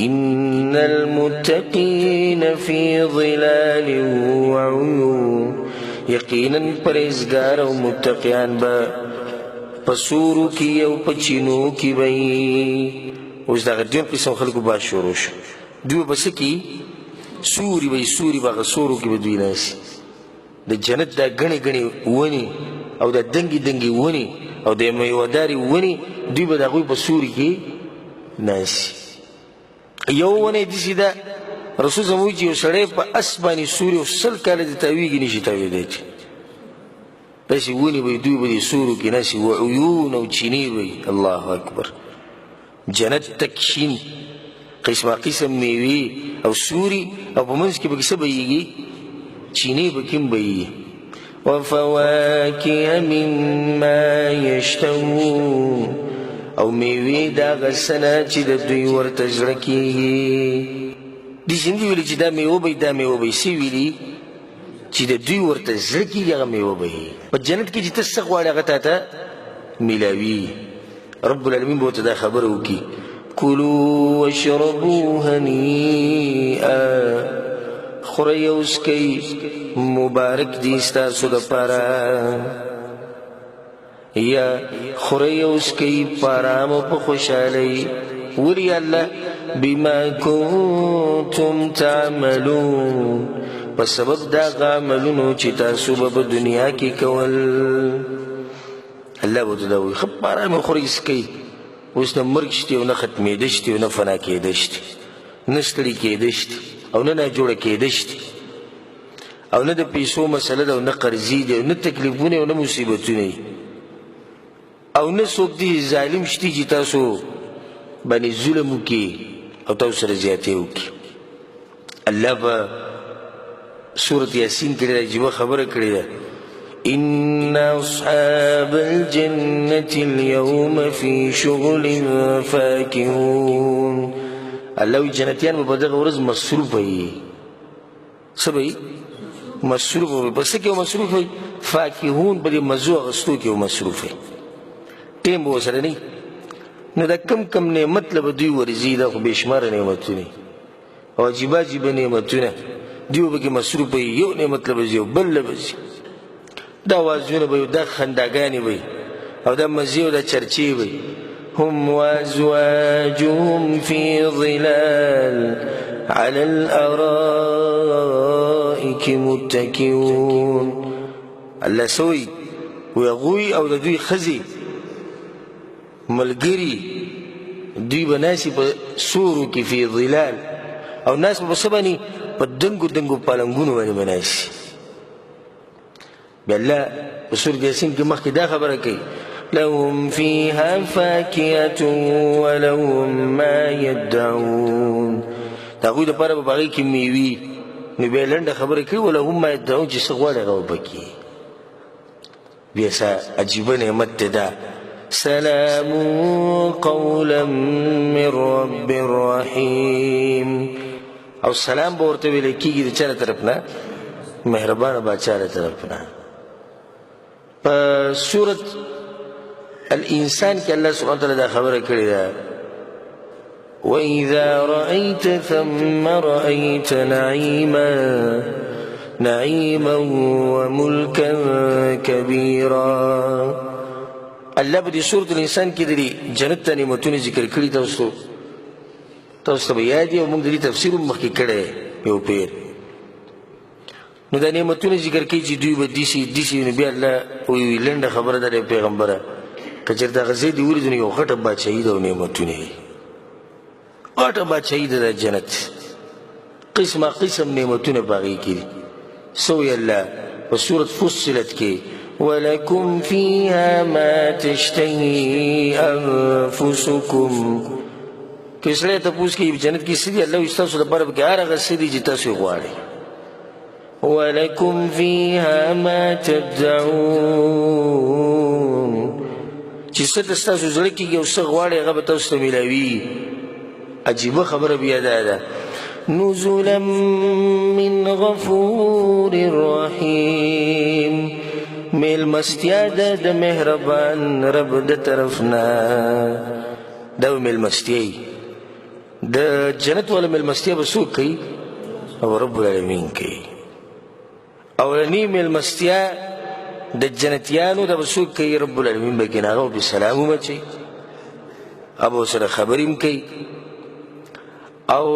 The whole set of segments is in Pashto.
إن المتقين في ظلال وعيون یقینا پرهیزګار او متقیان به پسورو کی او پچینو کی بئی. اوس دغه دویم قسم خلکو باز شروع شو. دوی بس کی سوری بئی سوری باغ سورو کی به دوی ناسی د جنت دا غنی غنی ونی او دا دنګي دنګي ونی او د میوهداري ونی دوی به دغه په سوري کې ناسی. یو ونی دسی دا رسول زموږ یو سړی په اسبانی سوري او سل کاله د تاویږي نشي تاویدای داسې ونی به دوی به د سورو کې ناسی و عیون او چینې به. الله اکبر. جنت تکشین قسمه قسم میوې او سوري او په منځ کې به څه بهیږي چینې به کوم بهیږي. وفواکه مما یشتهون او میوې د هغه څه نه چې د دوی ورته زړه کېږي. داسې نه دي ویلي چې دا میوه به دا میوه به څه ویلي چې د دوی ورته زړه کېږي هغه میوه به په جنت کې چې ته څه غواړې هغه تا ته میلاوي. رب العالمین به ورته دا خبره وکړي کلوا واشربوا هنیئا خورئ او څکئ مبارک دي ستاسو دپاره یا خورئ او څکئ په ارام او په خوشحالۍ. ولې الله بما کنتم تعملون په سبب د هغه عملونو چې تاسو به په دنیا کې کول. الله به ورته دا وایي ښه په ارام خورئ څکئ. اوس نه مرګ شته او نه ختمېده شته او نه فنا کېده شته نه ستړي کېده شته او نه ناجوړه کېده شته او نه د پیسو مسله ده او نه قرضې دي او نه تکلیفونه او نه مصیبتونه او نه څوک دي ظالم شته چې تاسو باندې ظلم وکړي او تاسو سره زیاتې وکړي. الله په سورة یاسین کې ډېره عجیبه خبره کړې ده إن أصحاب الجنة اليوم في شغل فاكهون. الله جنتیان به په دغه ورځ مصروف وي. څه به وي؟ مصروف وي. په څه کې مصروف وي؟ فاکهون به د مزو اخیستو کې مصروف وي. ټیم به ورسره نه وي. نو دا کم کم نعمت له به دوی ورځي دا خو بې شماره نعمتونه او عجیبه عجیبه نعمتونه دوی به پکې مصروف وي. یو نعمت له به ځي او بل له به ځي. دا وازونه به دا خنداګانې به او دا مزې او دا چرچې به. هم وازواجهم في ظلال على الارائك متكئون. الله سوی و هغوی او د دوی ښځې ملګري دوی به ناسي په سورو کې فی ظلال او ناس به په څه باندې په دنګو دنګو پالنګونو باندې به ناسي. بیا الله په سورة یاسین کې مخکې دا خبره کوي لهم فيها فاکهة ولهم ما يدعون. د هغوی دپاره به په هغې کې میوې نو بیا لنډه خبره کوي ولهم ما يدعون چې څه غواړي هغه به پکې. بیا څه عجیبه نعمت دی دا سلام قولا من رب رحیم. او سلام به ورته ویلی کېږي د چا له طرف نه؟ مهربانه باچا له طرف نه. په سورة الانسان کې الله سبحانه وتعالی دا خبره کړې ده وَإِذَا رَأَيْتَ ثَمَّ رَأَيْتَ نَعِيمًا وَمُلْكًا كَبِيرًا. الله په دې سورة الانسان کې د جنت ته نعمتونه ذکر کړي. تاسو ته به یاد وي او موږ د دې تفسیر هم مخکې کړی یو پیر. نو دا نعمتونه ذکر کوي چې دوی به داسې نو بیا الله وایي لنډه خبره ده د پیغمبره که چېرته هغه ځای دې ولیدو نو یو غټه بادشاهي ده او نعمتونه یې غټه بادشاهي ده د جنت قسمه قسم نعمتونه په هغې کې دي. څه وایي الله په سورة فصلت کې ولکم فیها ما تشتهي انفسکم. که سړی تپوس کوي جنت کې څه دي الله وایي ستاسو دپاره پکې هر هغه څه دي چې تاسو یې غواړئ. ولكم فيها ما تدعون چې څه ستاسو زړه کېږي او څه غواړئ هغه به تاسو ته میلاوي. عجیبه خبره بیا دا ده نزلا من غفور رحیم. میلمستیا ده د مهربان رب د طرف نه. دا میلمستیا د جنت والا میلمستیا به څوک کوي؟ او رب العالمین کوي. اولنی میلمستیا د جنتیانو د به څوک کوي؟ رب العالمین به کوي. هغه به سلام ومچوي او ورسره خبرې هم کوي او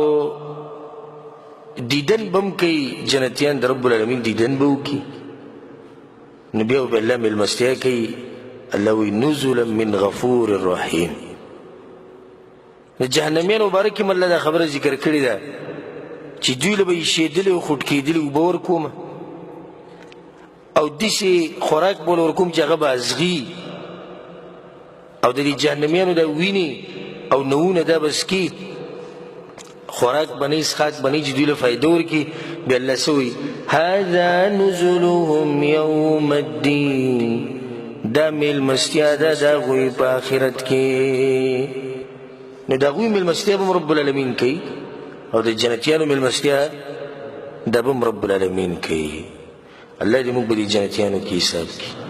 دیدن به هم کوي. جنتیان د رب العالمین دیدن به وکړي. نو بیا به الله میلمستیا کوي. الله وایي نزلا من غفور رحیم. د جهنمیانو باره کې الله دا خبره ذکر کړې ده چې دوی له به ایشېدلې او خوټ کېدلې اوبه ورکوم او داسې خوراک به ورکوم چې هغه به ازغي او د دې جهنمیانو دا وینې او نوونه دا به څکي. خوراک به نه څښاک به نه چې دوی له فایده ورکړي. بیا الله څه وایي؟ هذا نزلهم یوم الدین. دا میلمستیا ده د هغوی په آخرت کې. نو د هغوی میلمستیا به هم رب العالمین کوي او د جنتیانو میلمستیا دا به هم رب العالمین کوي. الله دې موږ به د جنتیانو کې حساب کړي.